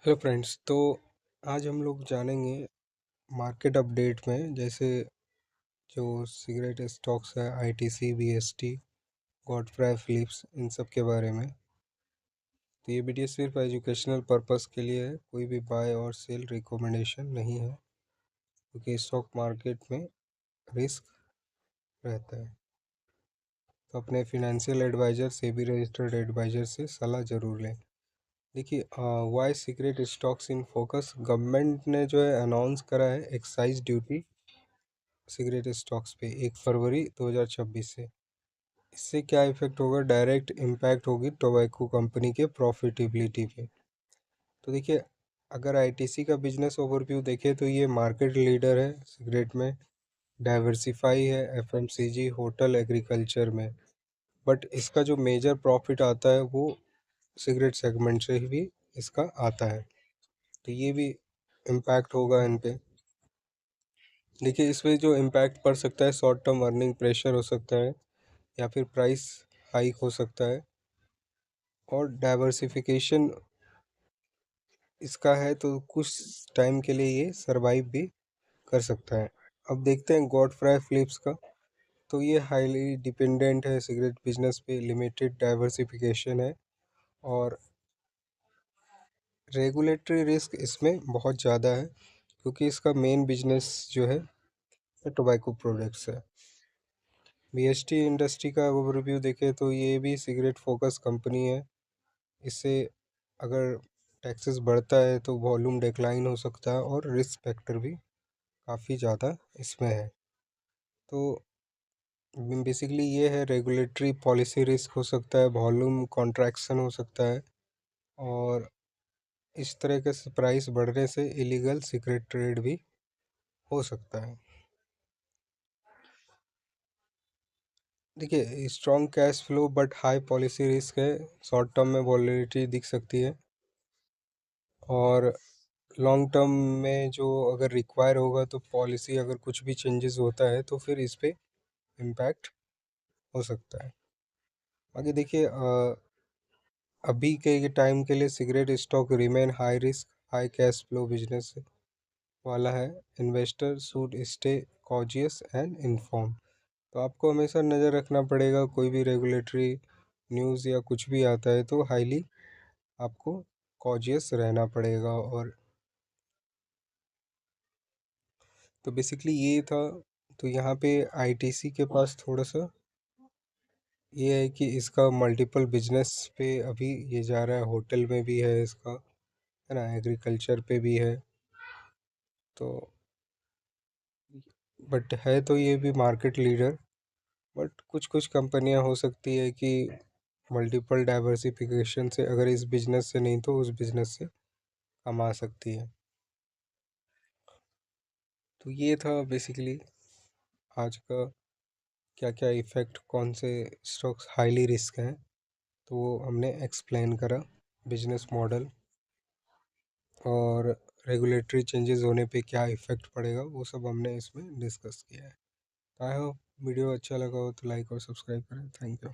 Hello friends. तो आज हम लोग जानेंगे मार्केट अपडेट में, जैसे जो सिगरेट स्टॉक्स है, आईटीसी, बीएसटी, गॉडफ्राई फिलिप्स, इन सब के बारे में। तो ये वीडियो सिर्फ एजुकेशनल पर्पस के लिए है, कोई भी बाय और सेल रिकमेंडेशन नहीं है, क्योंकि स्टॉक मार्केट में रिस्क रहता है। तो अपने फिनेंशियल एडवाइज़र से भी रजिस्टर्ड एडवाइज़र से सलाह ज़रूर लें। देखिए, why cigarette stocks in focus, government ने जो है अनाउंस करा है एक्साइज ड्यूटी सिगरेट स्टॉक्स पे 1 फरवरी 2026 से। इससे क्या इफेक्ट होगा? डायरेक्ट इम्पैक्ट होगी टोबैको कंपनी के प्रॉफिटेबिलिटी पे। तो देखिए, अगर आईटीसी का बिजनेस ओवरव्यू देखें तो ये मार्केट लीडर है सिगरेट में, डाइवर्सिफाई है एफएमसीजी, होटल, एग्रीकल्चर में। बट इसका जो मेजर प्रॉफिट आता है वो सिगरेट सेगमेंट से ही भी इसका आता है, तो ये भी इम्पैक्ट होगा इन पे। देखिए, इसमें जो इम्पैक्ट पड़ सकता है, शॉर्ट टर्म अर्निंग प्रेशर हो सकता है, या फिर प्राइस हाइक हो सकता है। और डाइवर्सिफिकेशन इसका है तो कुछ टाइम के लिए ये सरवाइव भी कर सकता है। अब देखते हैं गॉडफ्राई फिलिप्स का। तो ये हाईली डिपेंडेंट है सिगरेट बिजनेस पे, लिमिटेड डाइवर्सिफिकेशन है, और रेगुलेटरी रिस्क इसमें बहुत ज़्यादा है, क्योंकि इसका मेन बिजनेस जो है टोबैको प्रोडक्ट्स है। बीएसटी इंडस्ट्री का ओवरव्यू देखें तो ये भी सिगरेट फोकस कंपनी है। इससे अगर टैक्सेस बढ़ता है तो वॉल्यूम डिक्लाइन हो सकता है, और रिस्क फैक्टर भी काफ़ी ज़्यादा इसमें है। तो बेसिकली ये है, रेगुलेटरी पॉलिसी रिस्क हो सकता है, वॉल्यूम कॉन्ट्रैक्शन हो सकता है, और इस तरह के प्राइस बढ़ने से इलीगल सिगरेट ट्रेड भी हो सकता है। देखिए, strong cash flow but high policy risk है, शॉर्ट टर्म में वॉलेटिलिटी दिख सकती है, और लॉन्ग टर्म में जो अगर रिक्वायर होगा तो पॉलिसी अगर कुछ भी चेंजेस होता है तो फिर इस पे इम्पैक्ट हो सकता है। बाकी देखिए, अभी के टाइम के लिए cigarette stock remain high risk, high cash flow business वाला है। Investor should stay cautious and inform. तो आपको हमेशा नज़र रखना पड़ेगा, कोई भी रेगुलेटरी न्यूज़ या कुछ भी आता है तो हाईली आपको कॉशियस रहना पड़ेगा। और तो बेसिकली ये था। तो यहाँ पे आईटीसी के पास थोड़ा सा ये है कि इसका मल्टीपल बिजनेस पे अभी ये जा रहा है, होटल में भी है इसका, है ना, एग्रीकल्चर पे भी है। तो बट है तो ये भी मार्केट लीडर। बट कुछ कुछ कंपनियां हो सकती है कि मल्टीपल डाइवर्सिफिकेशन से, अगर इस बिजनेस से नहीं तो उस बिजनेस से कमा सकती है। तो ये था बेसिकली आज का, क्या क्या इफ़ेक्ट, कौन से स्टॉक्स हाईली रिस्क हैं, तो वो हमने एक्सप्लेन करा। बिजनेस मॉडल और रेगुलेटरी चेंजेस होने पे क्या इफ़ेक्ट पड़ेगा, वो सब हमने इसमें डिस्कस किया है। आई होप वीडियो अच्छा लगा हो तो लाइक और सब्सक्राइब करें। Thank you.